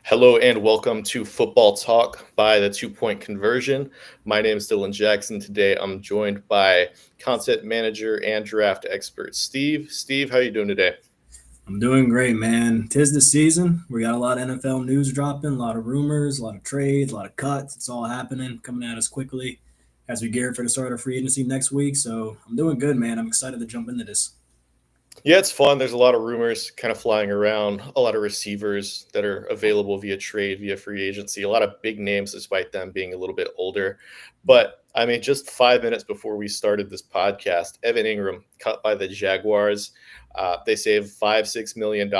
Hello and welcome to Football Talk by the Two Point Conversion. My name is Dylan Jackson. Today I'm joined by content manager and draft expert Steve. Steve, how are you doing today? I'm doing great, man. Tis the season. We got a lot of NFL news dropping, a lot of rumors, a lot of trades, a lot of cuts. It's all happening, coming at us quickly as we gear for the start of free agency next week. So I'm doing good, man. I'm excited to jump into this. Yeah, it's fun. There's a lot of rumors kind of flying around, a lot of receivers that are available via trade, via free agency, a lot of big names despite them being a little bit older. Yeah. But I mean, just 5 minutes before we started this podcast, Evan Ingram cut by the Jaguars. They saved $5-6 million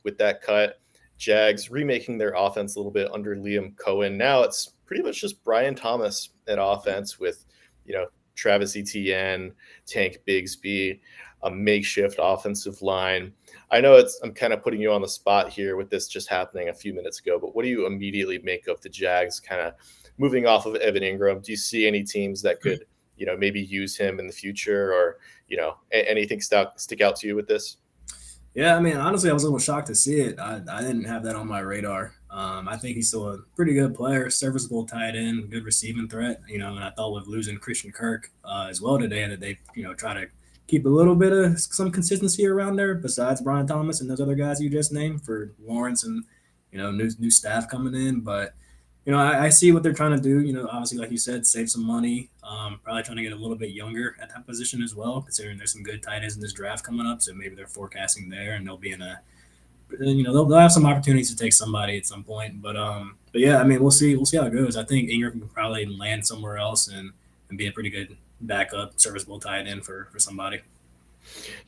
with that cut. Jags remaking their offense a little bit under Liam Cohen. Now it's pretty much just Brian Thomas at offense with, Travis Etienne, Tank Bigsby, a makeshift offensive line. I know I'm kind of putting you on the spot here with this just happening a few minutes ago, but what do you immediately make of the Jags kind of moving off of Evan Ingram? Do you see any teams that could, maybe use him in the future or, anything stick out to you with this? Yeah, I mean, honestly, I was a little shocked to see it. I didn't have that on my radar. I think he's still a pretty good player, serviceable tight end, good receiving threat. And I thought with losing Christian Kirk as well today that they, try to keep a little bit of some consistency around there besides Brian Thomas and those other guys you just named for Lawrence and, new staff coming in. But I see what they're trying to do. Obviously, like you said, save some money. Probably trying to get a little bit younger at that position as well, considering there's some good tight ends in this draft coming up. So maybe they're forecasting there, and they'll be in a, they'll have some opportunities to take somebody at some point. But yeah, I mean, we'll see. We'll see how it goes. I think Ingram can probably land somewhere else and be a pretty good backup, serviceable tight end for somebody.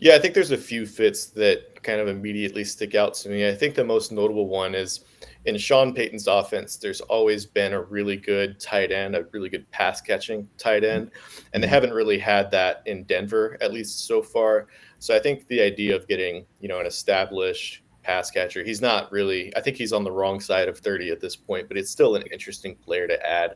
Yeah, I think there's a few fits that kind of immediately stick out to me. I think the most notable one is in Sean Payton's offense, there's always been a really good tight end, a really good pass catching tight end. And they Mhm. haven't really had that in Denver, at least so far. So I think the idea of getting, an established pass catcher, he's not really, I think he's on the wrong side of 30 at this point, but it's still an interesting player to add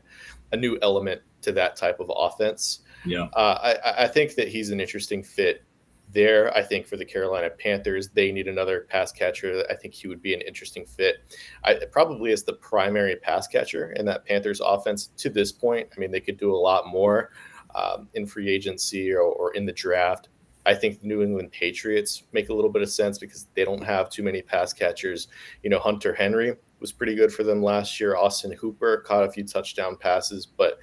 a new element to that type of offense. Yeah. I think that he's an interesting fit there. I think for the Carolina Panthers, they need another pass catcher. I think he would be an interesting fit. Probably as the primary pass catcher in that Panthers offense to this point. I mean, they could do a lot more in free agency or in the draft. I think the New England Patriots make a little bit of sense because they don't have too many pass catchers. Hunter Henry was pretty good for them last year. Austin Hooper caught a few touchdown passes, but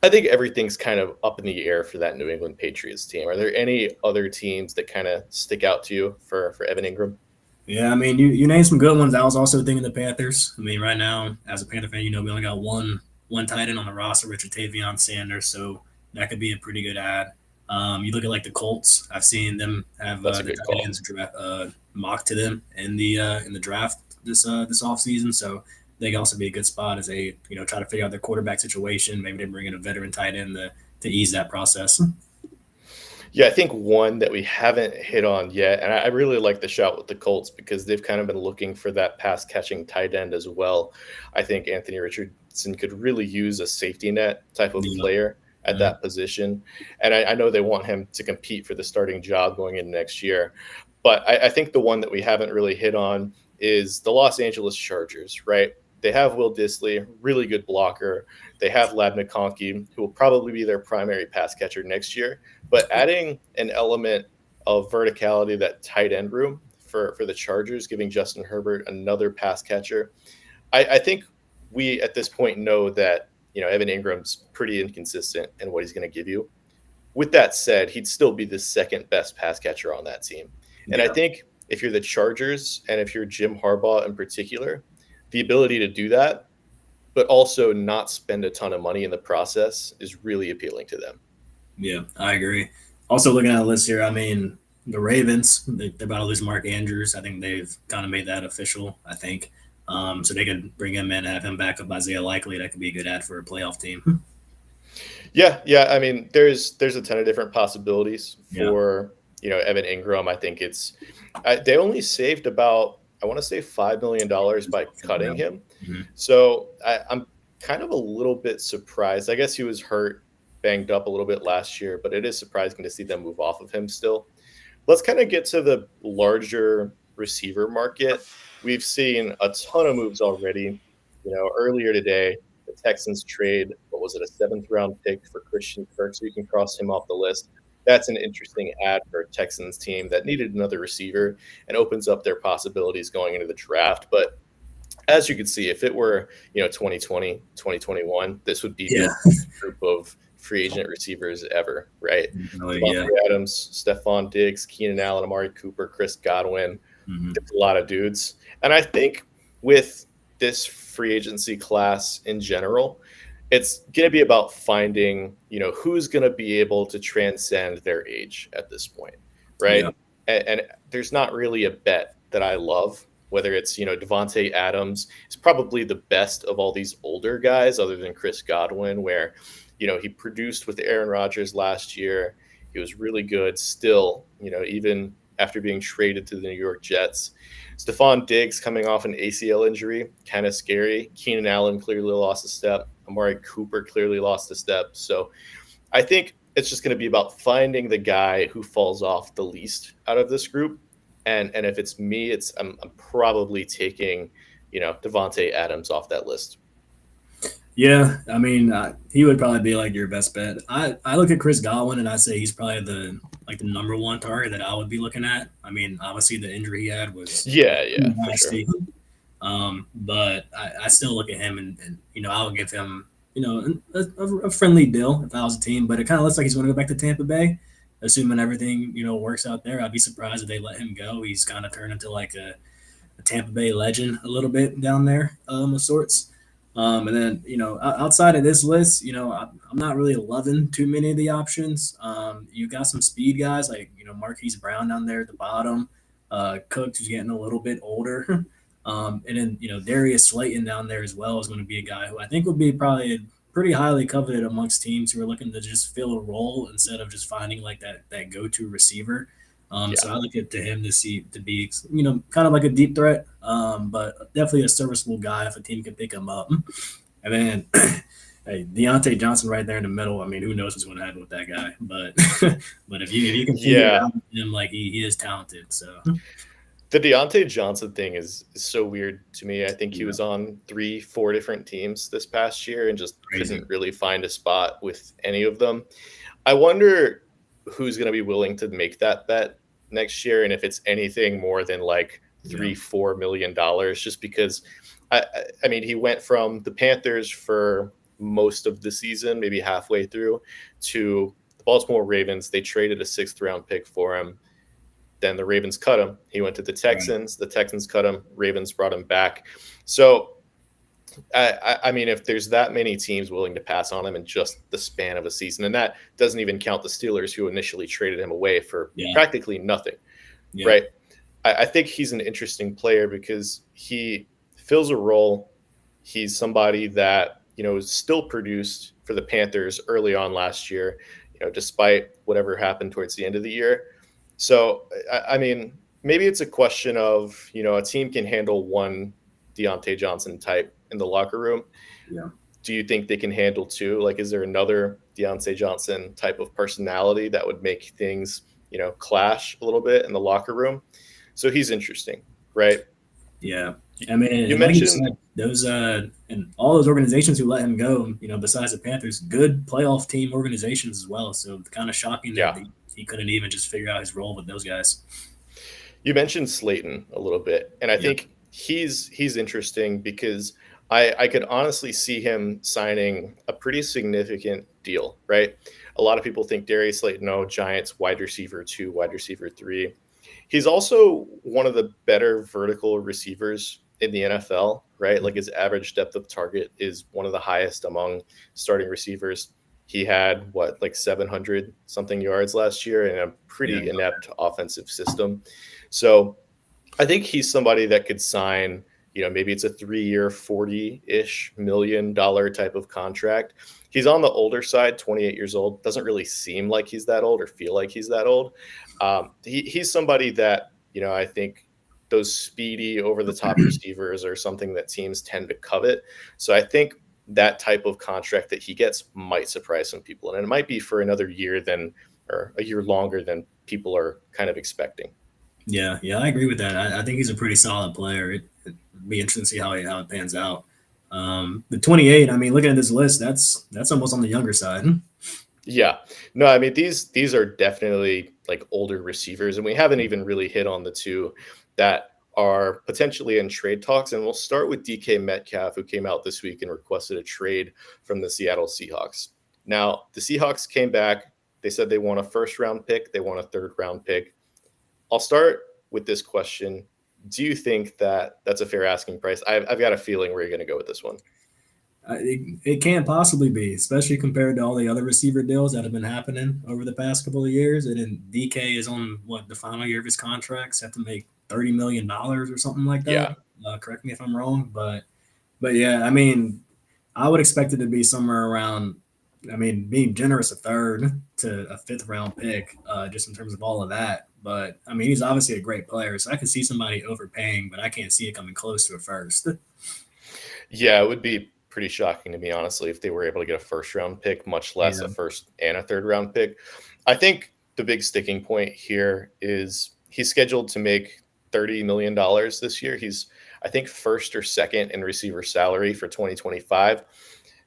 I think everything's kind of up in the air for that New England Patriots team. Are there any other teams that kind of stick out to you for Evan Ingram? Yeah, I mean, you named some good ones. I was also thinking the Panthers. I mean, right now, as a Panther fan, we only got one tight end on the roster, Richard Tavion Sanders, so that could be a pretty good ad. You look at like the Colts. I've seen them have That's a the good tight call. ends mocked to them in the draft this offseason. So they can also be a good spot as they try to figure out their quarterback situation. Maybe they bring in a veteran tight end to ease that process. Yeah, I think one that we haven't hit on yet, and I really like the shot with the Colts because they've kind of been looking for that pass catching tight end as well. I think Anthony Richardson could really use a safety net type of Yeah. player at Mhm. that position. And I know they want him to compete for the starting job going into next year. But I think the one that we haven't really hit on is the Los Angeles Chargers, right? They have Will Disley, really good blocker. They have Lab McConkey, who will probably be their primary pass catcher next year. But adding an element of verticality, that tight end room for the Chargers, giving Justin Herbert another pass catcher, I think we at this point know that Evan Ingram's pretty inconsistent in what he's going to give you. With that said, he'd still be the second best pass catcher on that team. And I Yeah. think if you're the Chargers and if you're Jim Harbaugh in particular, the ability to do that, but also not spend a ton of money in the process is really appealing to them. Yeah, I agree. Also, looking at the list here, I mean, the Ravens, they're about to lose Mark Andrews. I think they've kind of made that official, I think. So they could bring him in, have him back up Isaiah Likely. That could be a good ad for a playoff team. Yeah. I mean, there's a ton of different possibilities Yeah. for Evan Ingram. I think they only saved about, I want to say $5 million by Yeah. cutting him. Mhm. So I'm kind of a little bit surprised. I guess he was hurt, banged up a little bit last year, but it is surprising to see them move off of him still. Let's kind of get to the larger receiver market. we've seen a ton of moves already. Earlier today, the Texans trade, what was it, a seventh round pick for Christian Kirk, so you can cross him off the list. That's an interesting ad for a Texans team that needed another receiver and opens up their possibilities going into the draft. But as you can see, if it were, 2020, 2021, this would be the Yeah. group of free agent receivers ever, right? Really, Devontae yeah. Adams, Stephon Diggs, Keenan Allen, Amari Cooper, Chris Godwin. Mhm. It's a lot of dudes. And I think with this free agency class in general, it's going to be about finding, who's going to be able to transcend their age at this point, right? Yeah. And there's not really a bet that I love, whether it's, Devontae Adams is probably the best of all these older guys other than Chris Godwin, where, he produced with Aaron Rodgers last year. He was really good still, even after being traded to the New York Jets. Stephon Diggs coming off an ACL injury, kind of scary. Keenan Allen clearly lost a step. Amari Cooper clearly lost a step. So I think it's just going to be about finding the guy who falls off the least out of this group. And if it's me, I'm probably taking, Devontae Adams off that list. Yeah, I mean, he would probably be like your best bet. I look at Chris Godwin and I say he's probably the number one target that I would be looking at. I mean, obviously the injury he had was Yeah, for sure. nasty, but I still look at him and I would give him a friendly deal if I was a team. But it kind of looks like he's going to go back to Tampa Bay, assuming everything works out there. I'd be surprised if they let him go. He's kind of turned into like a Tampa Bay legend a little bit down there of sorts. And then, outside of this list, I'm not really loving too many of the options. You got some speed guys like, Marquise Brown down there at the bottom, Cooks, who's getting a little bit older. And then, Darius Slayton down there as well is going to be a guy who I think would be probably pretty highly coveted amongst teams who are looking to just fill a role instead of just finding like that go-to receiver. So I look at to him to be, kind of like a deep threat, but definitely a serviceable guy if a team can pick him up. And then, hey, Deontay Johnson right there in the middle. I mean, who knows what's going to happen with that guy? But but if you can figure it out with him, like he is talented. So the Deontay Johnson thing is so weird to me. I think he was on 3-4 different teams this past year and just couldn't really find a spot with any of them. I wonder who's going to be willing to make that bet next year, and if it's anything more than like $3-4 million, just because I mean, he went from the Panthers for most of the season, maybe halfway through, to the Baltimore Ravens. They traded a 6th round pick for him. Then the Ravens cut him. He went to the Texans. The Texans cut him. Ravens brought him back. So I mean, if there's that many teams willing to pass on him in just the span of a season, and that doesn't even count the Steelers who initially traded him away for practically nothing, right? I think he's an interesting player because he fills a role. He's somebody that, still produced for the Panthers early on last year, despite whatever happened towards the end of the year. So, I mean, maybe it's a question of, a team can handle one Deontay Johnson type in the locker room. Yeah. Do you think they can handle two? Like, is there another Deontay Johnson type of personality that would make things, clash a little bit in the locker room? So he's interesting, right? Yeah. I mean, you mentioned those and all those organizations who let him go, besides the Panthers, good playoff team organizations as well. So kind of shocking that he couldn't even just figure out his role with those guys. You mentioned Slayton a little bit, and I think he's interesting because I could honestly see him signing a pretty significant deal, right? A lot of people think Darius Slayton, Giants wide receiver 2, wide receiver 3. He's also one of the better vertical receivers in the NFL, right? Like his average depth of target is one of the highest among starting receivers. He had like 700 something yards last year in a pretty inept offensive system. So I think he's somebody that could sign, maybe it's a 3-year, $40-ish million type of contract. He's on the older side, 28 years old. Doesn't really seem like he's that old or feel like he's that old. He's somebody that, I think those speedy over-the-top receivers are something that teams tend to covet. So I think that type of contract that he gets might surprise some people. And it might be for another year or a year longer than people are kind of expecting. Yeah, I agree with that. I think he's a pretty solid player. It'd be interesting to see how it pans out. The 28. I mean, looking at this list, that's almost on the younger side. Yeah. No, I mean these are definitely like older receivers, and we haven't even really hit on the two that are potentially in trade talks. And we'll start with DK Metcalf, who came out this week and requested a trade from the Seattle Seahawks. Now, the Seahawks came back. They said they want a first round pick, they want a third round pick. I'll start with this question. Do you think that that's a fair asking price? I've got a feeling where you're going to go with this one. It can't possibly be, especially compared to all the other receiver deals that have been happening over the past couple of years. And then DK is on what the final year of his contract, set to make $30 million or something like Yeah. that. Correct me if I'm wrong, but yeah, I mean, I would expect it to be somewhere around. I mean, being generous, a third to a fifth round pick, just in terms of all of that. But I mean, he's obviously a great player, so I could see somebody overpaying, but I can't see it coming close to a first. Yeah, it would be pretty shocking to me, honestly, if they were able to get a first round pick, much less a Yeah. first and a third round pick. I think the big sticking point here is he's scheduled to make $30 million this year. He's, I think, first or second in receiver salary for 2025.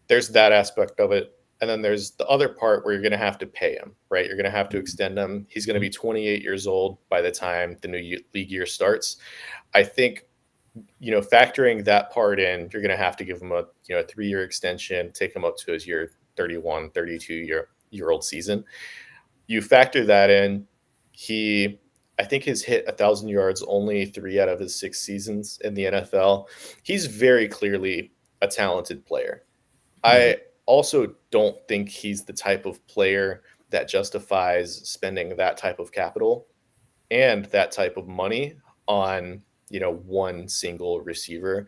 There's that aspect of it. And then there's the other part where you're going to have to pay him, right? You're going to have to extend him. He's going to be 28 years old by the time the new league year starts. I think factoring that part in, you're going to have to give him a 3-year extension, take him up to his year 31, 32 year old season. You factor that in, I think has hit 1,000 yards only 3 out of his 6 seasons in the NFL. He's very clearly a talented player. Yeah. I also don't think he's the type of player that justifies spending that type of capital and that type of money on one single receiver.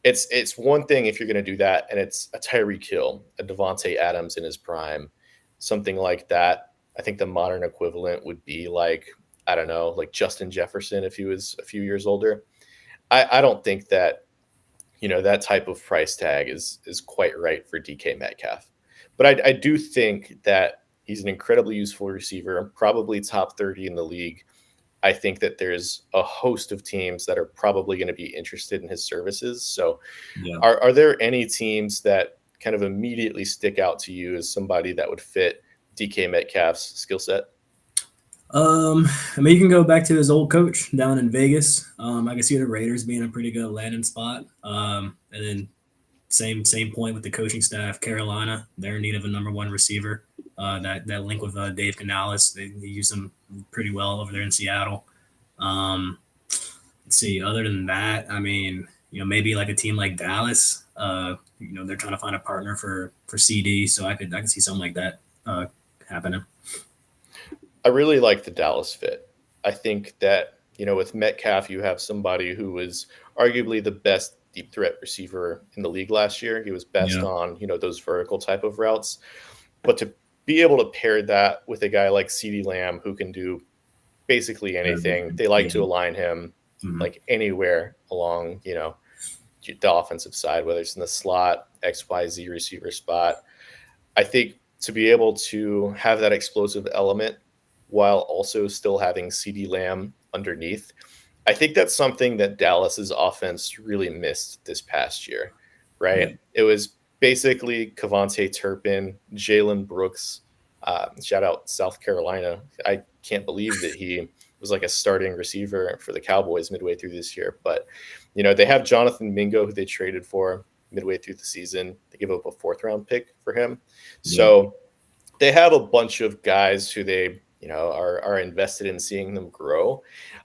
It's one thing if you're going to do that, and it's a Tyreek Hill, a Devonte Adams in his prime, something like that. I think the modern equivalent would be like, I don't know, like Justin Jefferson if he was a few years older. I don't think that that type of price tag is quite right for DK Metcalf. But I do think that he's an incredibly useful receiver, probably top 30 in the league. I think that there's a host of teams that are probably going to be interested in his services. So, Yeah. are there any teams that kind of immediately stick out to you as somebody that would fit DK Metcalf's skill set? I mean, you can go back to his old coach down in Vegas. I can see the Raiders being a pretty good landing spot. And then same point with the coaching staff. Carolina, they're in need of a number one receiver. That link with Dave Canales, they use him pretty well over there in Seattle. Um, let's see. Other than that, I mean, maybe like a team like Dallas. They're trying to find a partner for CD, so I could see something like that happening. I really like the Dallas fit. I think that, with Metcalf, you have somebody who was arguably the best deep threat receiver in the league last year. He was best Yeah. on, those vertical type of routes. But to be able to pair that with a guy like CeeDee Lamb who can do basically anything, they like Yeah. to align him Mhm. like anywhere along, the offensive side, whether it's in the slot, XYZ receiver spot. I think to be able to have that explosive element while also still having CD Lamb underneath, I think that's something that Dallas's offense really missed this past year, Yeah. right? It was basically Cavante Turpin, Jalen Brooks, shout out South Carolina. I can't believe that he was like a starting receiver for the Cowboys midway through this year. But, they have Jonathan Mingo, who they traded for midway through the season. They give up a 4th round pick for him. Yeah. So they have a bunch of guys who they, are invested in seeing them grow.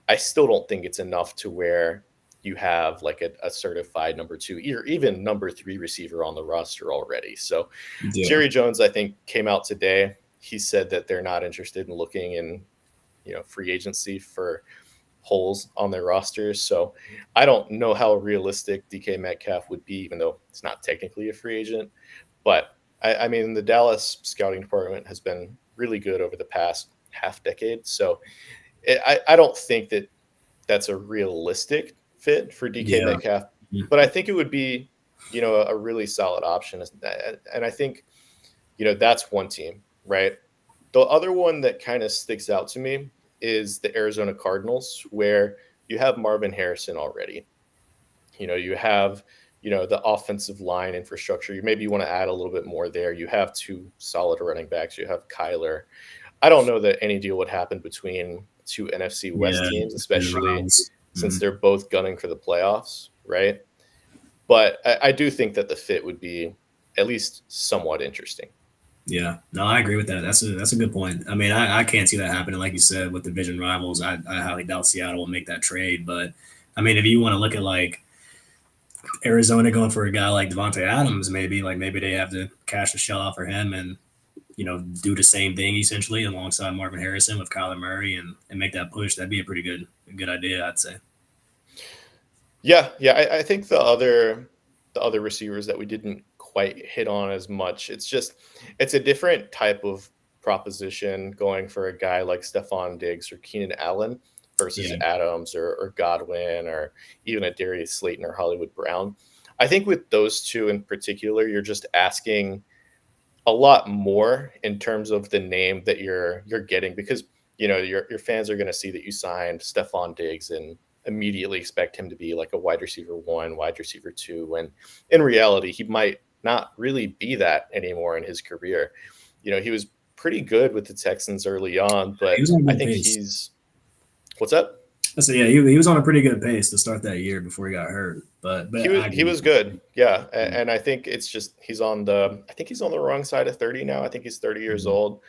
I still don't think it's enough to where you have like a certified number 2 or even number 3 receiver on the roster already. So Yeah. Jerry Jones, I think, came out today. He said that they're not interested in looking in, free agency for holes on their rosters. So I don't know how realistic DK Metcalf would be, even though it's not technically a free agent. But I mean, the Dallas scouting department has been really good over the past half decade. So I don't think that that's a realistic fit for DK Yeah. Metcalf, but I think it would be, a really solid option. And I think, that's one team, right? The other one that kind of sticks out to me is the Arizona Cardinals, where you have Marvin Harrison already. You have, the offensive line infrastructure. Maybe you want to add a little bit more there. You have two solid running backs. You have Kyler. I don't know that any deal would happen between two NFC West Yeah, teams, and especially Browns. since they're both gunning for the playoffs, right? But I do think that the fit would be at least somewhat interesting. Yeah, no, I agree with that. That's a good point. I mean, I can't see that happening. Like you said, with division rivals, I highly doubt Seattle will make that trade. But I mean, if you want to look at like Arizona going for a guy like Devontae Adams, maybe they have to cash the shell out for him and do the same thing essentially alongside Marvin Harrison with Kyler Murray and make that push. That'd be a pretty good idea, I'd say. Yeah. I think the other receivers that we didn't quite hit on as much. It's a different type of proposition going for a guy like Stephon Diggs or Keenan Allen versus Yeah, Adams or Godwin or even a Darius Slayton or Hollywood Brown. I think with those two in particular, you're just asking a lot more in terms of the name that you're getting because your fans are going to see that you signed Stephon Diggs and immediately expect him to be like a wide receiver one, wide receiver two, when in reality he might not really be that anymore in his career. He was pretty good with the Texans early on, he but was on a I good think pace. he's what's up? So yeah, he was on a pretty good pace to start that year before he got hurt. He But was I he agree with was good, yeah, you. and I think it's just I think he's on the wrong side of 30 now. I think he's 30 years Mhm. old,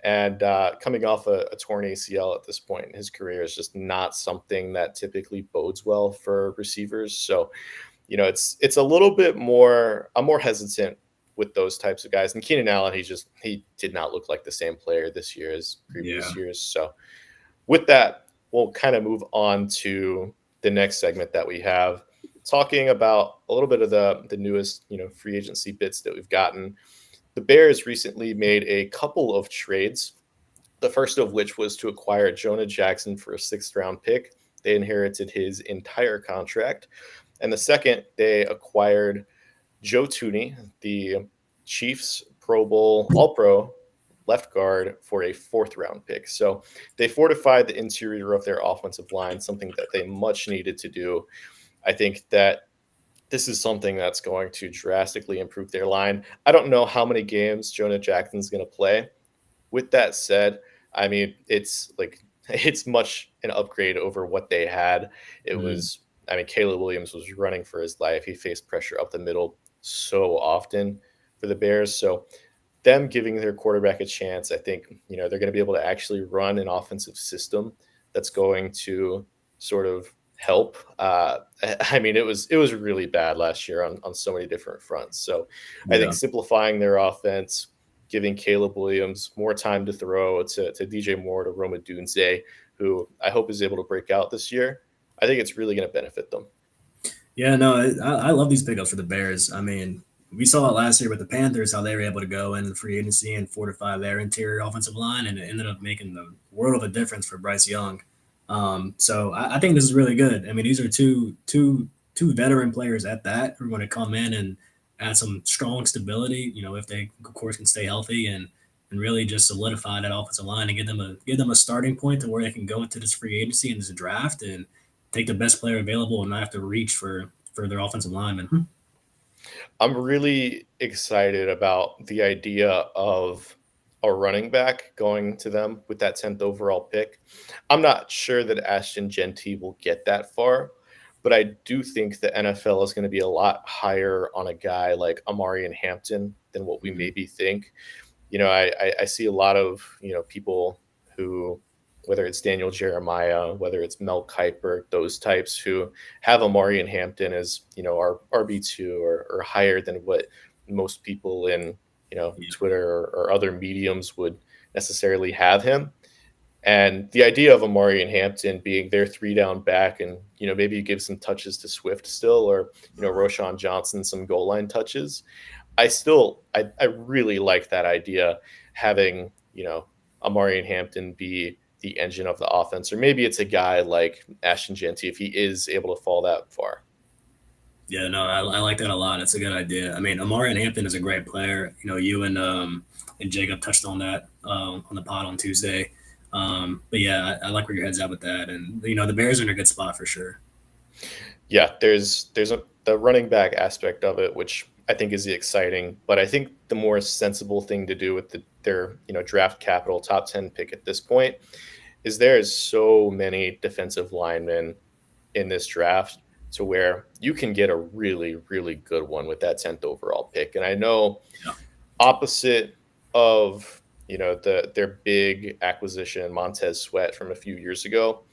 and coming off a torn ACL at this point in his career is just not something that typically bodes well for receivers. So it's a little bit more. I'm more hesitant with those types of guys. And Keenan Allen, he did not look like the same player this year as Yeah. previous years. So with that, we'll kind of move on to the next segment that we have, talking about a little bit of the newest free agency bits that we've gotten. The Bears recently made a couple of trades. The first of which was to acquire Jonah Jackson for a sixth-round pick. They inherited his entire contract. And the second, they acquired Joe Tooney, the Chiefs Pro Bowl All Pro left guard, for a fourth-round pick. So they fortified the interior of their offensive line, something that they much needed to do. I think that this is something that's going to drastically improve their line. I don't know how many games Jonah Jackson's going to play. With that said, I mean, it's like it's much an upgrade over what they had. It Mhm. was, I mean, Caleb Williams was running for his life. He faced pressure up the middle so often for the Bears. So them giving their quarterback a chance, I think, they're going to be able to actually run an offensive system that's going to sort of help. I mean, it was really bad last year on so many different fronts. So I think Yeah. simplifying their offense, giving Caleb Williams more time to throw to DJ Moore, to Roma Dunze, who I hope is able to break out this year. I think it's really going to benefit them. Yeah, no, I love these pickups for the Bears. I mean, we saw it last year with the Panthers, how they were able to go in the free agency and fortify their interior offensive line, and it ended up making the world of a difference for Bryce Young. So I think this is really good. I mean, these are two veteran players at that who are going to come in and add some strong stability. If they of course can stay healthy and really just solidify that offensive line and give them a starting point to where they can go into this free agency and this draft and take the best player available and not have to reach for their offensive lineman. I'm really excited about the idea of a running back going to them with that 10th overall pick. I'm not sure that Ashton Genty will get that far, but I do think the NFL is going to be a lot higher on a guy like Amari Hampton than what we Mhm. maybe think. I see a lot of people who, whether it's Daniel Jeremiah, whether it's Mel Kiper, those types who have Amari and Hampton as our RB2 or higher than what most people in Yeah, Twitter or other mediums would necessarily have him. And the idea of Amari and Hampton being their three down back, and maybe you give some touches to Swift still, or Roshan Johnson some goal line touches. I really like that idea, having Amari and Hampton be the engine of the offense, or maybe it's a guy like Ashton Genty if he is able to fall that far. yeah, no, I like that a lot. It's a good idea. I mean, Amari Hampton is a great player. You and Jacob touched on that on the pod on Tuesday. But yeah, I like where your head's at with that, and the Bears are in a good spot for sure. Yeah, the running back aspect of it, which I think is the exciting, but I think the more sensible thing to do with their draft capital top 10 pick at this point is there is so many defensive linemen in this draft to where you can get a really, really good one with that 10th overall pick. And I know Yeah, opposite of their big acquisition, Montez Sweat from a few years ago,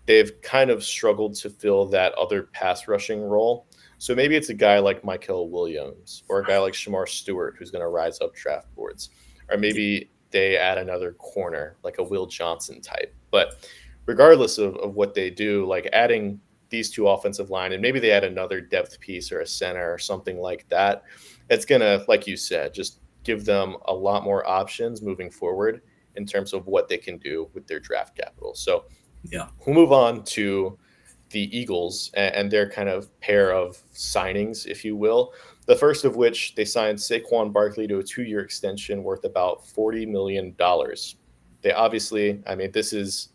they've kind of struggled to fill that other pass rushing role. So maybe it's a guy like Michael Williams or a guy like Shamar Stewart who's going to rise up draft boards. Or maybe they add another corner like a Will Johnson type. But regardless of what they do, like adding these two offensive line and maybe they add another depth piece or a center or something like that, it's going to, like you said, just give them a lot more options moving forward in terms of what they can do with their draft capital. So yeah, we'll move on to the Eagles and their kind of pair of signings, if you will. The first of which they signed Saquon Barkley to a 2-year extension worth about $40 million. They obviously, I mean, this is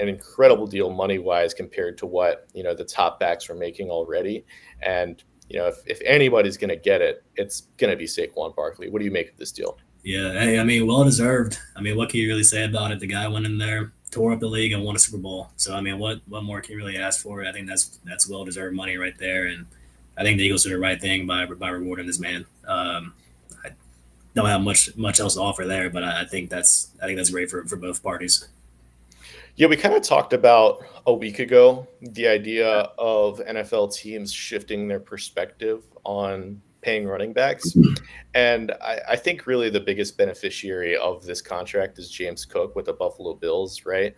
an incredible deal money wise compared to what, the top backs were making already. And, if anybody's going to get it, it's going to be Saquon Barkley. What do you make of this deal? yeah. Hey, I mean, well deserved. I mean, what can you really say about it? The guy went in there, tore up the league, and won a Super Bowl. So I mean, what more can you really ask for? I think that's well deserved money right there, and I think the Eagles did the right thing by rewarding this man. I don't have much else to offer there, but I think that's great for both parties. Yeah, we kind of talked about a week ago the idea of NFL teams shifting their perspective on paying running backs. And I think really the biggest beneficiary of this contract is James Cook with the Buffalo Bills, right?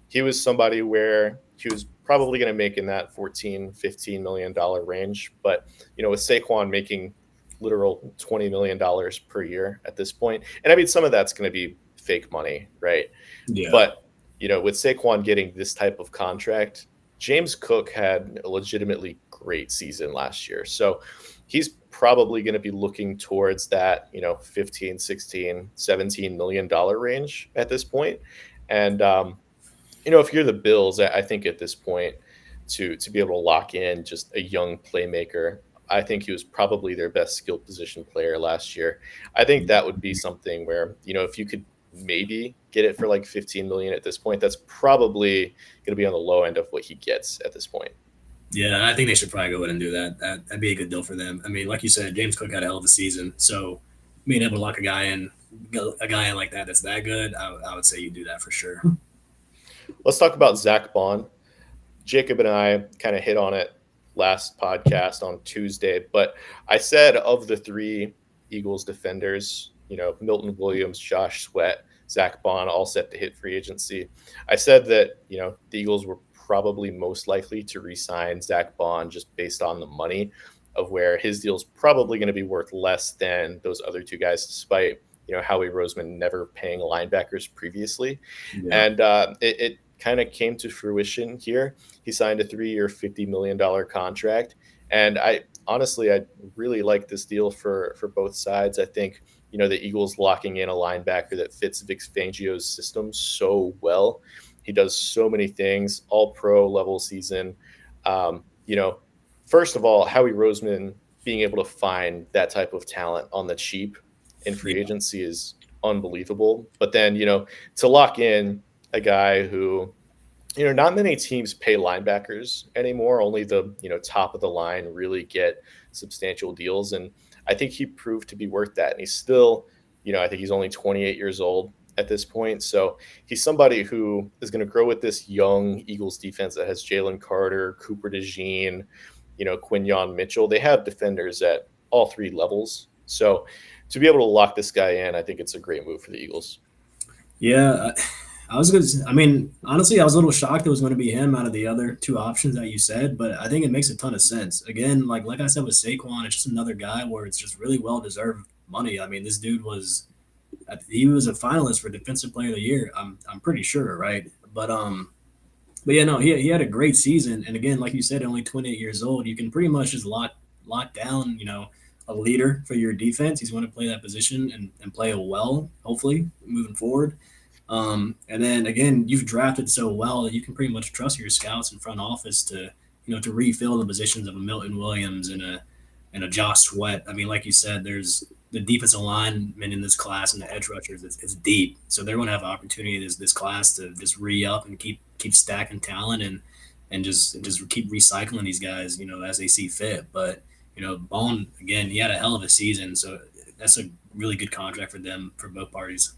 He was somebody where he was probably going to make in that 14, $15 million range. But, with Saquon making literal $20 million per year at this point, and I mean, some of that's going to be fake money, right? Yeah, But with Saquon getting this type of contract, James Cook had a legitimately great season last year. So he's probably going to be looking towards that, 15, 16, $17 million range at this point. And, if you're the Bills, I think at this point to be able to lock in just a young playmaker, I think he was probably their best skilled position player last year. I think that would be something where, if you could maybe get it for like 15 million at this point, that's probably going to be on the low end of what he gets at this point. yeah. I think they should probably go ahead and do that. That'd be a good deal for them. I mean, like you said, James Cook had a hell of a season, so being able to lock a guy in like that that's that good, I would say you do that for sure. Let's talk about Zach Bond. Jacob and I kind of hit on it last podcast on Tuesday, but I said of the three Eagles defenders, Milton Williams, Josh Sweat, Zach Bond, all set to hit free agency. I said that, the Eagles were probably most likely to re-sign Zach Bond just based on the money of where his deal is probably going to be worth less than those other two guys, despite, Howie Roseman never paying linebackers previously. Yeah, And it kind of came to fruition here. He signed a 3-year, $50 million contract. And I really like this deal for both sides. I think, the Eagles locking in a linebacker that fits Vic Fangio's system so well. He does so many things, all pro level season. Um, you know, First of all, Howie Roseman being able to find that type of talent on the cheap in free yeah, agency is unbelievable. But then, to lock in a guy who, not many teams pay linebackers anymore. Only the, top of the line really get substantial deals. And I think he proved to be worth that. And he's still, I think he's only 28 years old at this point. So he's somebody who is going to grow with this young Eagles defense that has Jalen Carter, Cooper DeJean, Quinyon Mitchell. They have defenders at all three levels. So to be able to lock this guy in, I think it's a great move for the Eagles. yeah. I was good. I mean, honestly, I was a little shocked it was going to be him out of the other two options that you said, but I think it makes a ton of sense. Again, like I said with Saquon, it's just another guy where it's just really well deserved money. I mean, this dude he was a finalist for Defensive Player of the Year. I'm pretty sure, right? But yeah, no, he had a great season, and again, like you said, only 28 years old. You can pretty much just lock down, a leader for your defense. He's going to play that position and play it well, hopefully moving forward. And then again, you've drafted so well that you can pretty much trust your scouts and front office to, to refill the positions of a Milton Williams and a Josh Sweat. I mean, like you said, there's the defensive linemen in this class and the edge rushers. It's deep, so they're going to have an opportunity this class to just re up and keep stacking talent and just keep recycling these guys, as they see fit. But Bone again, he had a hell of a season, so that's a really good contract for them for both parties.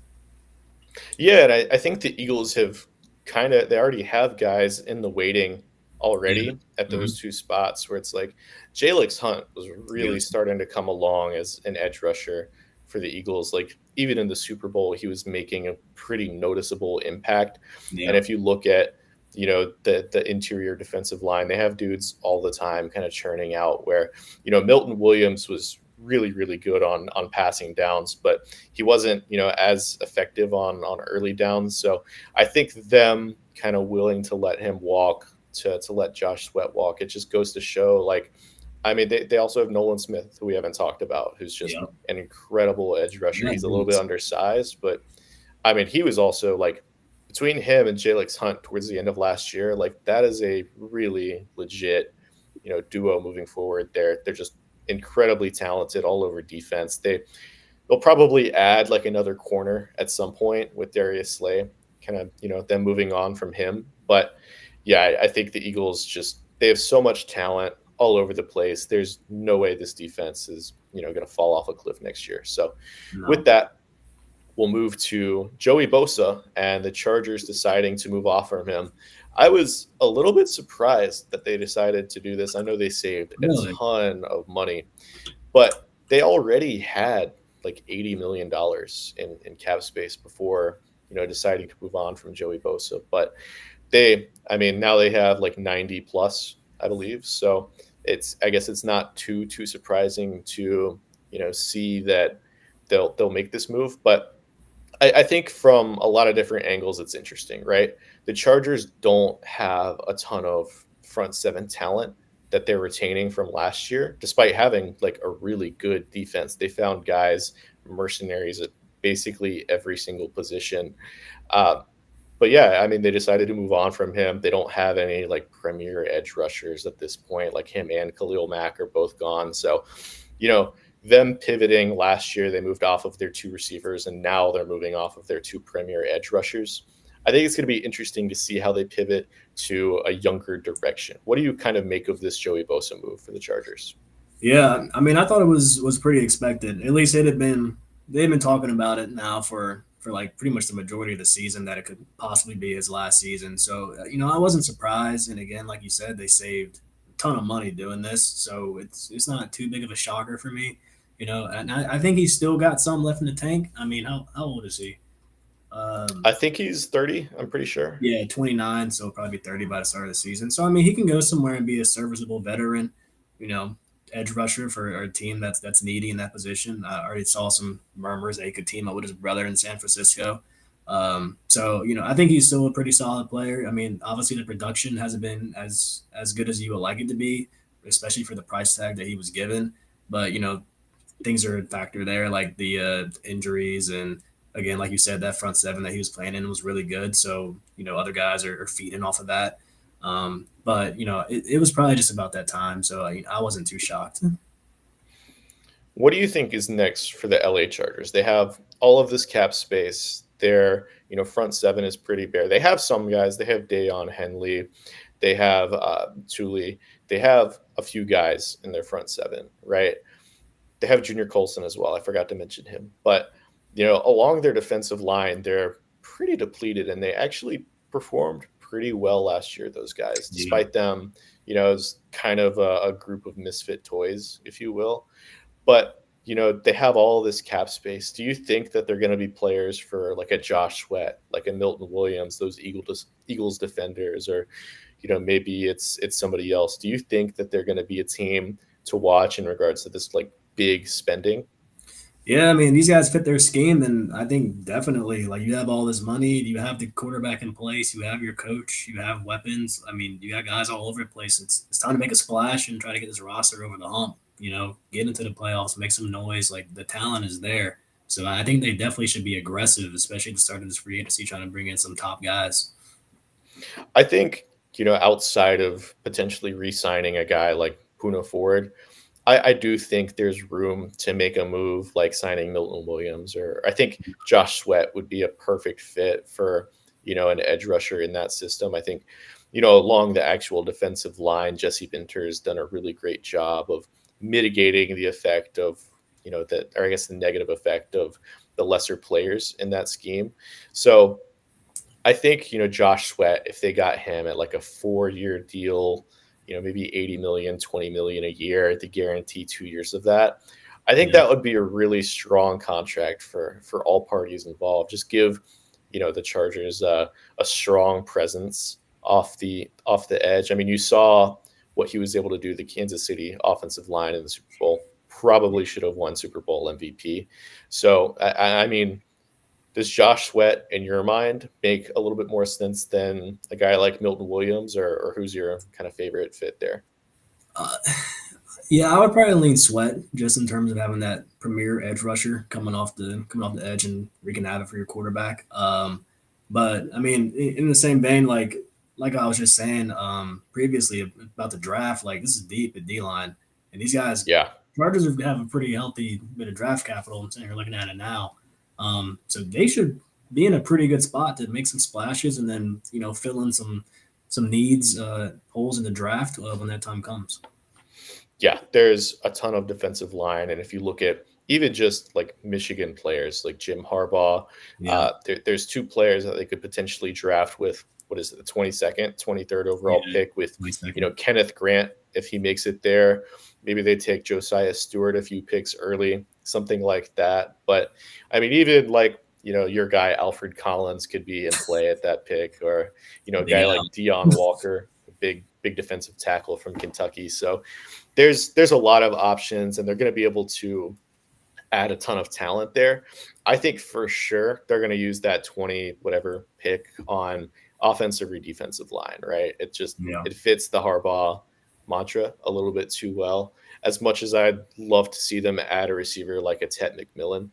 Yeah, and I think the Eagles have they already have guys in the waiting Yeah. already at Mm-hmm. those two spots where it's like Jalex Hunt was really Yes. starting to come along as an edge rusher for the Eagles. Like even in the Super Bowl, he was making a pretty noticeable impact. And Yeah. if you look at the interior defensive line, they have dudes all the time kind of churning out where Milton Williams was really good on passing downs, but he wasn't as effective on early downs. So I think them kind of willing to let him walk, to let Josh Sweat walk, it just goes to show, like, I mean, they also have Nolan Smith, who we haven't talked about, who's just Yeah. an incredible edge rusher. Yeah. He's a He little bit is. undersized, but I mean, he was also like, between him and Jalex Hunt towards the end of last year, like that is a really legit, duo moving forward. They're just incredibly talented all over defense. They'll probably add like another corner at some point with Darius Slay, kind of them moving on from him. But yeah, I think the Eagles just, they have so much talent all over the place. There's no way this defense is going to fall off a cliff next year. So with No. that, we'll move to Joey Bosa and the Chargers deciding to move off from him. I was a little bit surprised that they decided to do this. I know they saved a Really? ton of money, but they already had like $80 million in cap space before deciding to move on from Joey Bosa. But I mean, now they have like 90 plus, I believe. So I guess it's not too surprising to see that they'll make this move. But I think from a lot of different angles, it's interesting, right? The Chargers don't have a ton of front seven talent that they're retaining from last year, despite having like a really good defense. They found guys, mercenaries at basically every single position. Uh, but yeah, I mean, they decided to move on from him. They don't have any like premier edge rushers at this point. Like him and Khalil Mack are both gone. So, you know, them pivoting last year, they moved off of their two receivers, and now they're moving off of their two premier edge rushers. I think it's going to be interesting to see how they pivot to a younger direction. What do you kind of make of this Joey Bosa move for the Chargers? Yeah, I mean, I thought it was pretty expected. At least they'd been talking about it now for like pretty much the majority of the season that it could possibly be his last season. So I wasn't surprised. And again, like you said, they saved a ton of money doing this, so it's not too big of a shocker for me. And I think he's still got some left in the tank. I mean, how old is he? I think he's 30, I'm pretty sure. Yeah, 29, so he'll probably be 30 by the start of the season. So I mean, he can go somewhere and be a serviceable veteran, you know, edge rusher for a team that's needy in that position. I already saw some murmurs that he could team up with his brother in San Francisco. So I think he's still a pretty solid player. I mean, obviously the production hasn't been as good as you would like it to be, especially for the price tag that he was given. But things are a factor there, like the injuries and again, like you said, that front seven that he was playing in was really good. So other guys are feeding off of that. But it was probably just about that time, so I wasn't too shocked. What do you think is next for the LA Chargers? They have all of this cap space. Their front seven is pretty bare. They have some guys. They have Dayon Henley. They have Thule. They have a few guys in their front seven, right? They have Junior Colson as well. I forgot to mention him. But along their defensive line, they're pretty depleted, and they actually performed pretty well last year. Those guys, Yeah. despite them, as kind of a group of misfit toys, if you will. But they have all this cap space. Do you think that they're going to be players for like a Josh Sweat, like a Milton Williams, those Eagles defenders, or maybe it's somebody else? Do you think that they're going to be a team to watch in regards to this like big spending? Yeah, I mean, these guys fit their scheme, and I think definitely, like, you have all this money, you have the quarterback in place, you have your coach, you have weapons. I mean, you got guys all over the place. It's time to make a splash and try to get this roster over the hump. Get into the playoffs, make some noise. Like the talent is there, So I think they definitely should be aggressive, especially at the start of this free agency, trying to bring in some top guys. I think, outside of potentially re-signing a guy like Puna Ford, I do think there's room to make a move like signing Milton Williams, or I think Josh Sweat would be a perfect fit for, an edge rusher in that system. I think, along the actual defensive line, Jesse Pinter has done a really great job of mitigating the effect of, that, or I guess the negative effect of the lesser players in that scheme. So I think, Josh Sweat, if they got him at like a 4-year deal, maybe 80 million, 20 million a year to guarantee 2 years of that. I think Yeah. that would be a really strong contract for all parties involved. Just give, the Chargers a strong presence off the edge. I mean, you saw what he was able to do, the Kansas City offensive line in the Super Bowl. Probably should have won Super Bowl MVP. So I mean, does Josh Sweat, in your mind, make a little bit more sense than a guy like Milton Williams, or who's your kind of favorite fit there? Uh, yeah, I would probably lean Sweat just in terms of having that premier edge rusher coming off the edge and wreaking havoc for your quarterback. But I mean, in the same vein, like I was just saying previously about the draft, like this is deep at D line, and these guys Yeah, Chargers have a pretty healthy bit of draft capital. And you're looking at it now, so they should be in a pretty good spot to make some splashes and then fill in some needs holes in the draft when that time comes. yeah. There's a ton of defensive line, and if you look at even just like Michigan players like Jim Harbaugh, Yeah, there's two players that they could potentially draft with, what is it, the 22nd, 23rd overall yeah, pick with, 22nd. Kenneth Grant if he makes it there. Maybe they take Josiah Stewart a few picks early, something like that. But I mean, even like, your guy Alfred Collins could be in play at that pick, or, a Big guy Al. like Deion Walker, a big defensive tackle from Kentucky. So there's a lot of options, and they're going to be able to add a ton of talent there. I think for sure they're going to use that 20 whatever pick on offensive or defensive line, right? Yeah, It fits the Harbaugh mantra a little bit too well. As much as I'd love to see them add a receiver like a Ted McMillan,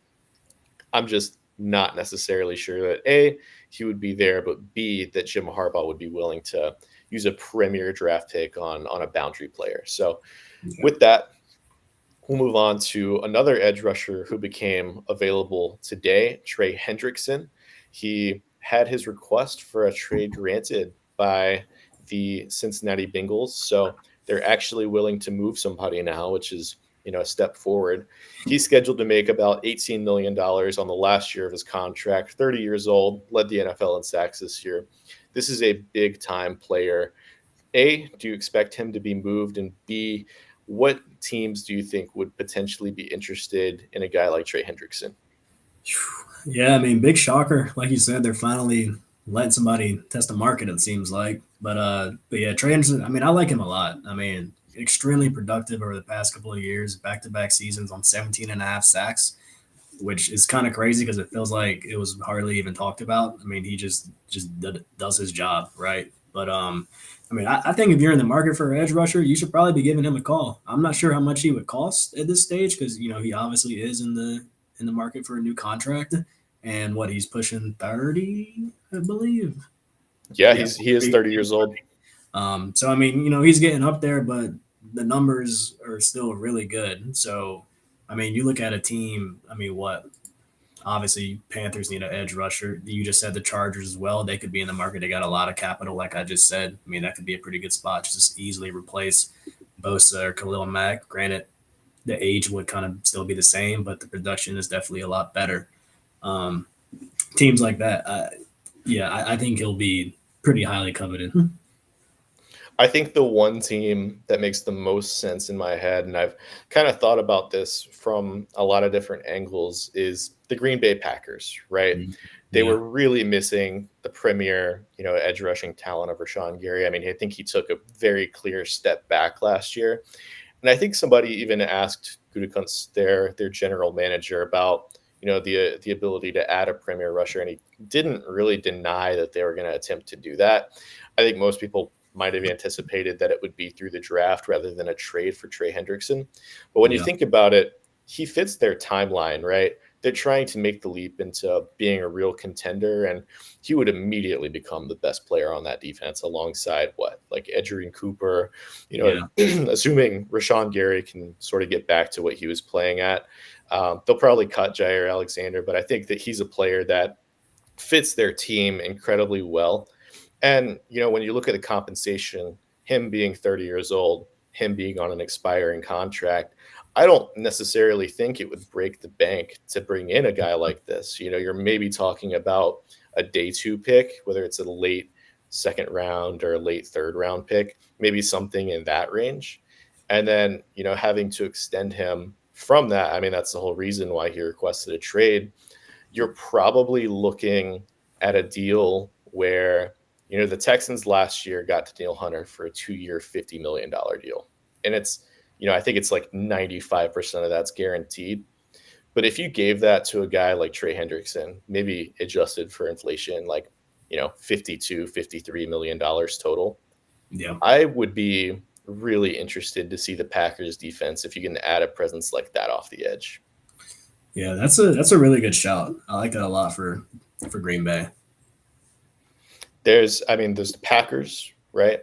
I'm just not necessarily sure that A, he would be there, but B, that Jim Harbaugh would be willing to use a premier draft pick on a boundary player. So yeah. with that, we'll move on to another edge rusher who became available today, Trey Hendrickson. He had his request for a trade granted by the Cincinnati Bengals, so they're actually willing to move somebody now, which is, a step forward. He's scheduled to make about $18 million on the last year of his contract, 30 years old, led the NFL in sacks this year. This is a big time player. A, do you expect him to be moved? And B, what teams do you think would potentially be interested in a guy like Trey Hendrickson? Yeah, I mean, big shocker. Like you said, they're finally letting somebody test the market, it seems like. But yeah, Trey Anderson, I mean, I like him a lot. I mean, extremely productive over the past couple of years, back-to-back seasons on 17 and a half sacks, which is kind of crazy because it feels like it was hardly even talked about. I mean, he does his job, right? But I mean, I think if you're in the market for an edge rusher, you should probably be giving him a call. I'm not sure how much he would cost at this stage because he obviously is in the market for a new contract, and what he's pushing 30, I believe. Yeah, Yeah, he is 30. 30 years old. So I mean, he's getting up there, but the numbers are still really good. So I mean, you look at a team. I mean, what? Obviously, Panthers need an edge rusher. You just said the Chargers as well. They could be in the market. They got a lot of capital, like I just said. I mean, that could be a pretty good spot. Just easily replace Bosa or Khalil Mack. Granted, the age would kind of still be the same, but the production is definitely a lot better. Um, Teams like that, yeah, I think he'll be pretty highly coveted. I think the one team that makes the most sense in my head, and I've kind of thought about this from a lot of different angles, is the Green Bay Packers, right? They Yeah, were really missing the premier, edge rushing talent of Rashawn Gary. I mean, I think he took a very clear step back last year. And I think somebody even asked Gutekunst, their general manager, about the ability to add a premier rusher, and he didn't really deny that they were going to attempt to do that. I think most people might have anticipated that it would be through the draft rather than a trade for Trey Hendrickson. But when you yeah, think about it, he fits their timeline, right? they're trying to make the leap into being a real contender, and he would immediately become the best player on that defense alongside like Edgerrin Cooper, Yeah. assuming Rashawn Gary can sort of get back to what he was playing at. They'll probably cut Jair Alexander, but I think that he's a player that fits their team incredibly well. And, when you look at the compensation, him being 30 years old, him being on an expiring contract, I don't necessarily think it would break the bank to bring in a guy like this. You're maybe talking about a day 2 pick, whether it's a late second round or a late third round pick, maybe something in that range. And then, having to extend him from that, I mean, that's the whole reason why he requested a trade. You're probably looking at a deal where, the Texans last year got Danielle Hunter for a 2-year, $50 million deal. And it's, I think it's like 95% of that's guaranteed. But if you gave that to a guy like Trey Hendrickson, maybe adjusted for inflation, like, $52, $53 million total, Yeah. I would be really interested to see the Packers defense if you can add a presence like that off the edge. Yeah, that's a really good shout. I like that a lot for Green Bay. There's the Packers, right?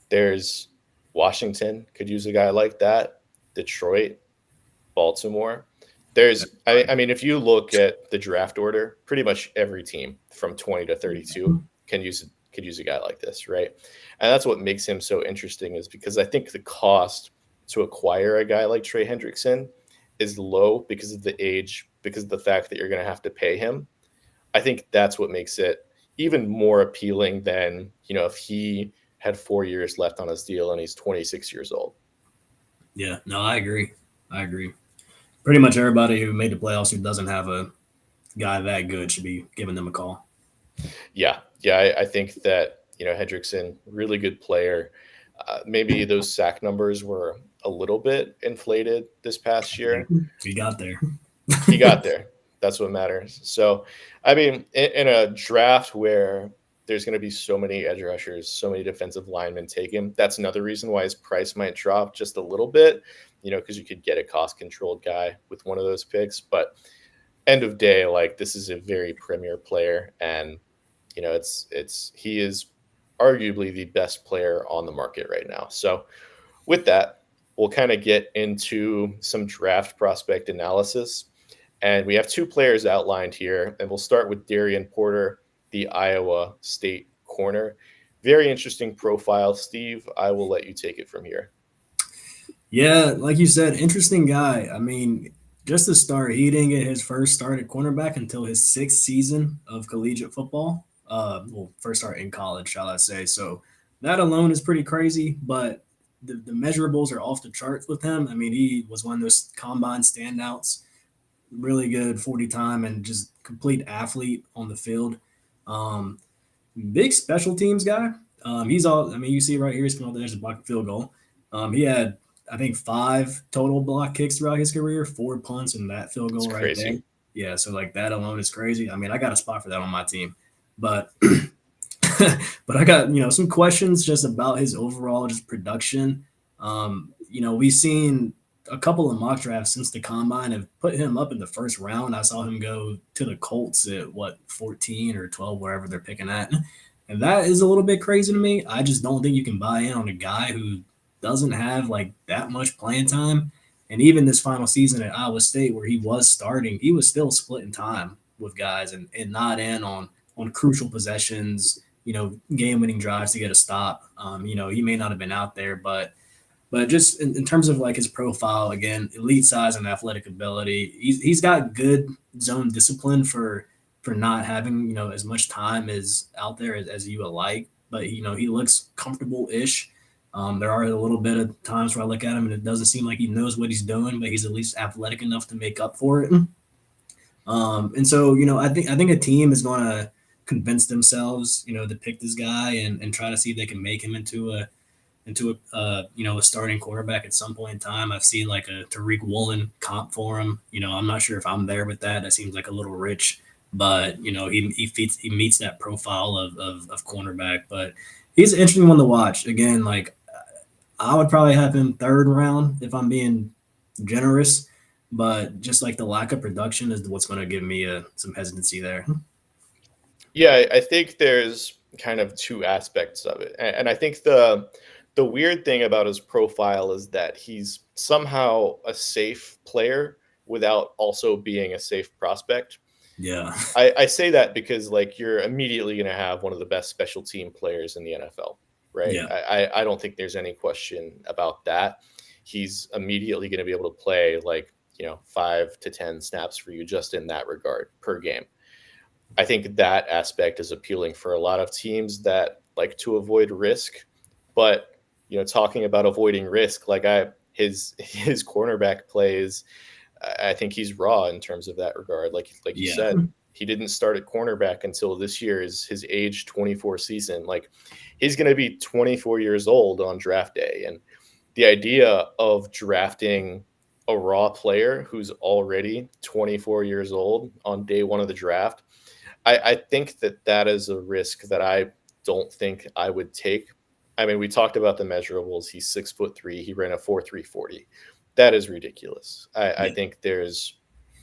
There's Washington could use a guy like that. Detroit, Baltimore. If you look at the draft order, pretty much every team from 20 to 32 could use a guy like this, right? And that's what makes him so interesting, is because I think the cost to acquire a guy like Trey Hendrickson is low because of the age, because of the fact that you're going to have to pay him. I think that's what makes it even more appealing than, if he had 4 years left on his deal and he's 26 years old. Yeah, no, I agree. Pretty much everybody who made the playoffs who doesn't have a guy that good should be giving them a call. Yeah. I think that, Hendrickson, really good player. Maybe those sack numbers were a little bit inflated this past year. He got there. He got there. That's what matters. So, in a draft where there's going to be so many edge rushers, so many defensive linemen taken, that's another reason why his price might drop just a little bit, because you could get a cost-controlled guy with one of those picks. But end of day, like, this is a very premier player, and he is arguably the best player on the market right now. So with that, we'll kind of get into some draft prospect analysis. And we have 2 players outlined here, and we'll start with Darian Porter, the Iowa State corner. Very interesting profile. Steve, I will let you take it from here. Yeah, like you said, interesting guy. Just to start, he didn't get his first start at cornerback until his 6th season of collegiate football. First start in college, shall I say. So that alone is pretty crazy, but the measurables are off the charts with him. He was one of those combine standouts, really good 40 time and just complete athlete on the field. Big special teams guy. You see right here, he's coming out there to block a field goal. He had, I think, 5 total block kicks throughout his career, 4 punts, and that field goal right there. Yeah, so like that alone is crazy. I got a spot for that on my team. But but I got, some questions just about his overall just production. We've seen a couple of mock drafts since the combine have put him up in the first round. I saw him go to the Colts at 14 or 12, wherever they're picking at. And that is a little bit crazy to me. I just don't think you can buy in on a guy who doesn't have like that much playing time. And even this final season at Iowa State, where he was starting, he was still splitting time with guys and not in on crucial possessions, game-winning drives to get a stop. He may not have been out there, but just in terms of like his profile, again, elite size and athletic ability, he's got good zone discipline for not having, as much time as out there as you would like. But, he looks comfortable-ish. There are a little bit of times where I look at him and it doesn't seem like he knows what he's doing, but he's at least athletic enough to make up for it. And so, I think a team is going to convince themselves, to pick this guy and try to see if they can make him into a starting quarterback at some point in time. I've seen like a Tariq Woolen comp for him. I'm not sure if I'm there with that. That seems like a little rich, but he meets that profile of cornerback. But he's an interesting one to watch. Again, like I would probably have him 3rd round if I'm being generous. but just like the lack of production is what's going to give me some hesitancy there. Yeah, I think there's kind of two aspects of it, and I think the weird thing about his profile is that he's somehow a safe player without also being a safe prospect. Yeah, I say that because like you're immediately going to have one of the best special team players in the NFL, right? yeah, I don't think there's any question about that. He's immediately going to be able to play like 5 to 10 snaps for you just in that regard per game. I think that aspect is appealing for a lot of teams that like to avoid risk. But talking about avoiding risk, like I his cornerback plays, I think he's raw in terms of that regard. Like you yeah, said, he didn't start at cornerback until this year is his age 24 season. Like he's going to be 24 years old on draft day, and the idea of drafting a raw player who's already 24 years old on day one of the draft, I think that that is a risk that I don't think I would take. I mean, we talked about the measurables. He's 6'3". He ran a 4.340. That is ridiculous. I yeah, think there's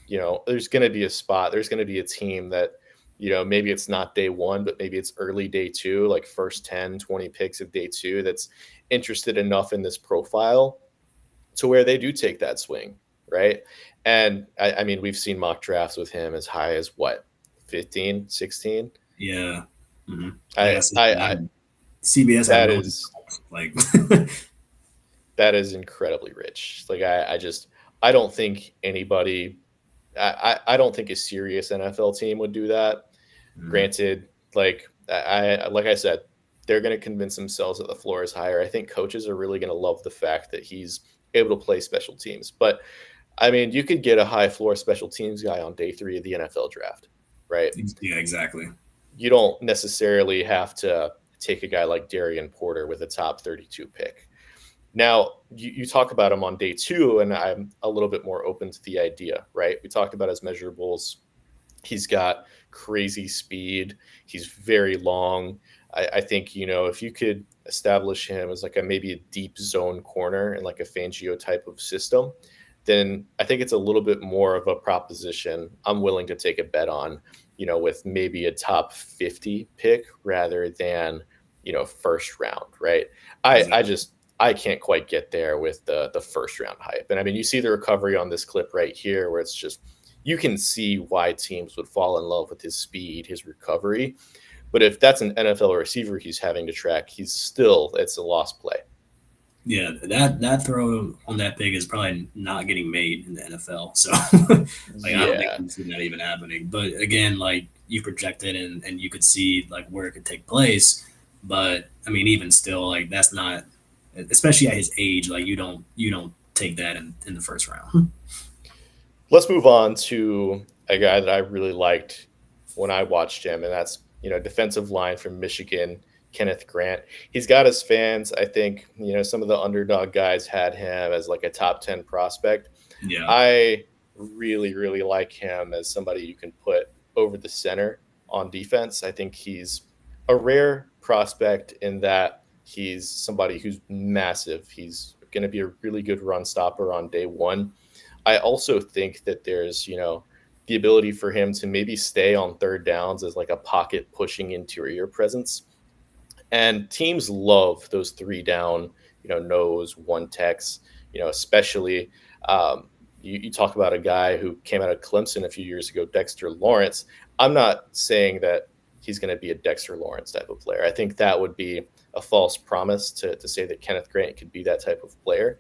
going to be a spot. There's going to be a team that, maybe it's not day one, but maybe it's early day two, like first 10, 20 picks of day two that's interested enough in this profile to where they do take that swing, right? And I mean, we've seen mock drafts with him as high as what, 15, 16. yeah. Mm-hmm. Like I I, said, I, I CBS had that no is like. that is incredibly rich. Like I don't think anybody, I don't think a serious NFL team would do that. Mhm. Granted, like I said, they're going to convince themselves that the floor is higher. I think coaches are really going to love the fact that he's able to play special teams. But I mean, you could get a high floor special teams guy on day three of the NFL draft, right? Yeah, exactly. You don't necessarily have to take a guy like Darian Porter with a top 32 pick. Now, you talk about him on day two, and I'm a little bit more open to the idea, right? We talked about his measurables. He's got crazy speed. He's very long. I think, if you could establish him as like maybe a deep zone corner in like a Fangio type of system, then I think it's a little bit more of a proposition I'm willing to take a bet on, with maybe a top 50 pick rather than, first round, right? I Exactly. just I can't quite get there with the first round hype. And I mean, you see the recovery on this clip right here where it's just you can see why teams would fall in love with his speed, his recovery. But if that's an NFL receiver he's having to track, it's a lost play. Yeah, that throw on that pig is probably not getting made in the NFL. So, like, I don't think Yeah. we see that even happening. But again, like you projected and you could see like where it could take place. But I mean, even still, like that's not, especially at his age, like you don't take that in the first round. Let's move on to a guy that I really liked when I watched him, and that's defensive line from Michigan, Kenneth Grant. He's got his fans. I think some of the underdog guys had him as like a top 10 prospect. Yeah, I really really like him as somebody you can put over the center on defense. I think he's a rare prospect in that he's somebody who's massive. He's going to be a really good run stopper on day one. I also think that there's, the ability for him to maybe stay on third downs as like a pocket pushing interior presence. And teams love those three down, nose, one techs, especially you talk about a guy who came out of Clemson a few years ago, Dexter Lawrence. I'm not saying that he's going to be a Dexter Lawrence type of player. I think that would be a false promise to say that Kenneth Grant could be that type of player.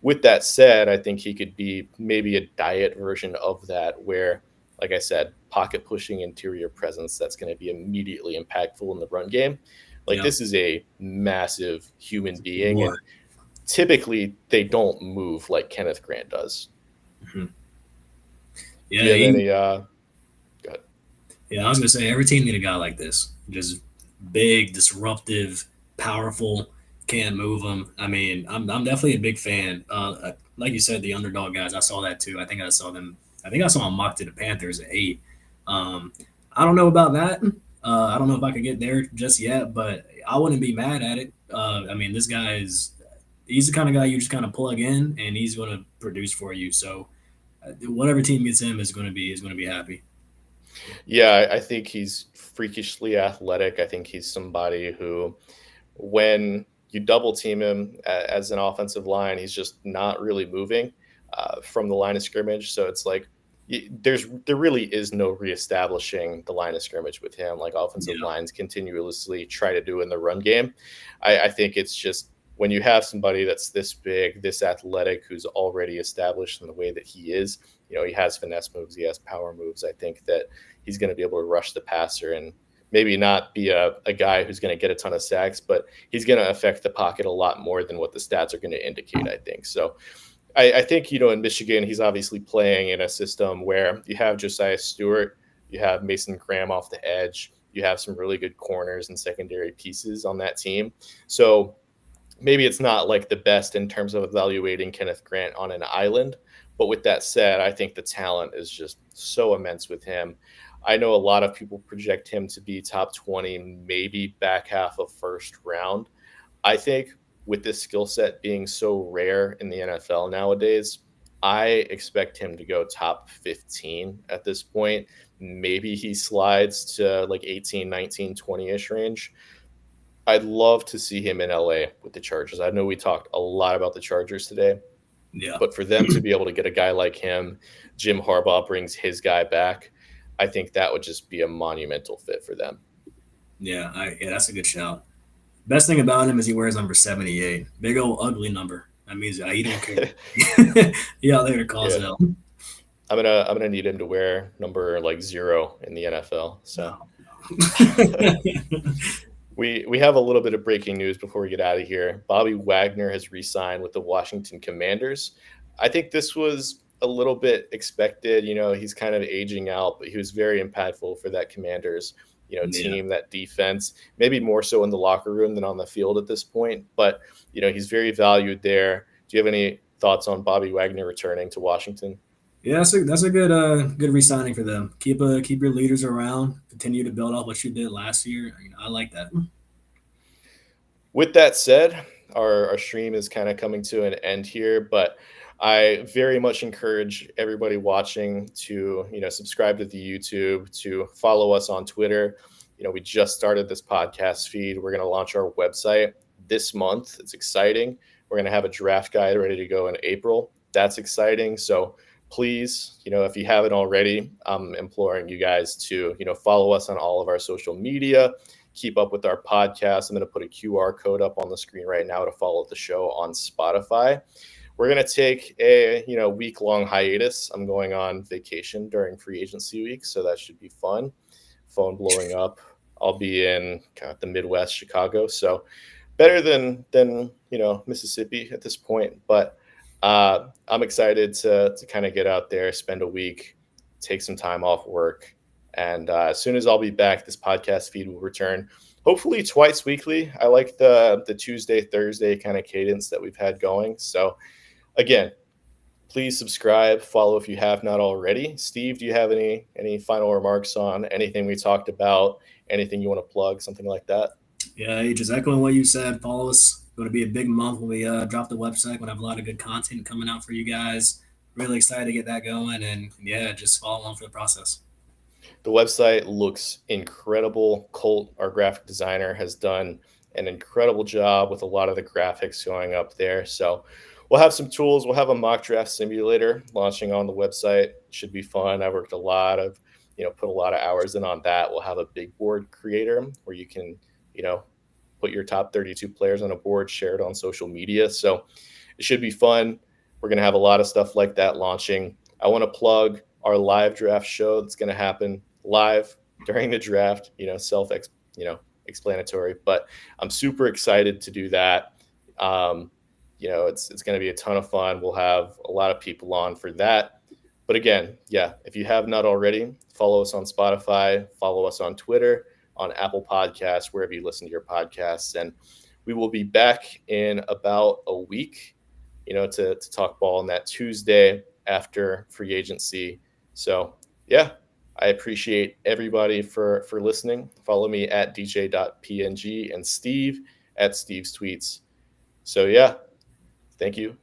With that said, I think he could be maybe a diet version of that, where, like I said, pocket pushing interior presence that's going to be immediately impactful in the run game. Like yeah, this is a massive human being, more. and typically they don't move like Kenneth Grant does. Mhm. Do you Yeah, have any? Go ahead. yeah. I was gonna say every team need a guy like this, just big, disruptive, powerful, can't move them. I mean, I'm definitely a big fan. Like you said, the underdog guys. I saw that too. I think I saw them. I think I saw them mock to the Panthers at 8. Um, I don't know about that. I don't know if I could get there just yet, but I wouldn't be mad at it. I mean, this guy is. He's the kind of guy you just kind of plug in, and he's going to produce for you. So Whatever team gets him is going to be happy. Yeah, I think he's freakishly athletic. I think he's somebody who, when you double team him as an offensive line, he's just not really moving from the line of scrimmage. So it's like there really is no reestablishing the line of scrimmage with him. Like offensive Yeah, lines continuously try to do in the run game. I think it's just when you have somebody that's this big, this athletic, who's already established in the way that he is. He has finesse moves, he has power moves. I think that he's going to be able to rush the passer and maybe not be a guy who's going to get a ton of sacks, but he's going to affect the pocket a lot more than what the stats are going to indicate, I think. So I think, in Michigan, he's obviously playing in a system where you have Josiah Stewart, you have Mason Graham off the edge, you have some really good corners and secondary pieces on that team. So maybe it's not like the best in terms of evaluating Kenneth Grant on an island. But with that said, I think the talent is just so immense with him. I know a lot of people project him to be top 20, maybe back half of first round. I think with this skill set being so rare in the NFL nowadays, I expect him to go top 15 at this point. Maybe he slides to like 18, 19, 20-ish range. I'd love to see him in LA with the Chargers. I know we talked a lot about the Chargers today, yeah, but for them to be able to get a guy like him, Jim Harbaugh brings his guy back. I think that would just be a monumental fit for them. yeah. That's a good shout. Best thing about him is he wears number 78. Big old ugly number. That means he don't care. He out there to cause Yeah, hell. I'm gonna need him to wear number like 0 in the NFL. So No. we have a little bit of breaking news before we get out of here. Bobby Wagner has re-signed with the Washington Commanders. I think this was a little bit expected. He's kind of aging out, but he was very impactful for that Commanders, Yeah. team, that defense, maybe more so in the locker room than on the field at this point. But, he's very valued there. Do you have any thoughts on Bobby Wagner returning to Washington? Yeah, that's a good re-signing for them. Keep your leaders around. Continue to build off what you did last year. I like that. With that said, our stream is kind of coming to an end here, but I very much encourage everybody watching to, subscribe to the YouTube, to follow us on Twitter. We just started this podcast feed. We're going to launch our website this month. It's exciting. We're going to have a draft guide ready to go in April. That's exciting. So please, if you haven't already, I'm imploring you guys to, follow us on all of our social media, keep up with our podcast. I'm going to put a QR code up on the screen right now to follow the show on Spotify. We're going to take a week-long hiatus. I'm going on vacation during free agency week, so that should be fun. Phone blowing up. I'll be in kind of the Midwest, Chicago, so better than Mississippi at this point. But I'm excited to kind of get out there, spend a week, take some time off work, and as soon as I'll be back, this podcast feed will return, hopefully twice weekly. I like the Tuesday, Thursday kind of cadence that we've had going. So again, please subscribe, follow if you have not already. Steve, do you have any final remarks on anything we talked about? Anything you want to plug, something like that? Yeah, just echoing what you said. Follow us. Going to be a big month when we drop the website. Going to have a lot of good content coming out for you guys. Really excited to get that going, and yeah, just follow along for the process. The website looks incredible. Colt, our graphic designer, has done an incredible job with a lot of the graphics going up there. So we'll have some tools. We'll have a mock draft simulator launching on the website. Should be fun. I worked put a lot of hours in on that. We'll have a big board creator where you can, put your top 32 players on a board, share it on social media. So it should be fun. We're going to have a lot of stuff like that launching. I want to plug our live draft show that's going to happen live during the draft, explanatory, but I'm super excited to do that. It's going to be a ton of fun. We'll have a lot of people on for that. But again, yeah, if you have not already, follow us on Spotify, follow us on Twitter, on Apple Podcasts, wherever you listen to your podcasts. And we will be back in about a week, to talk ball on that Tuesday after free agency. So, yeah, I appreciate everybody for listening. Follow me at dj.png and Steve at Steve's Tweets. So, yeah, thank you.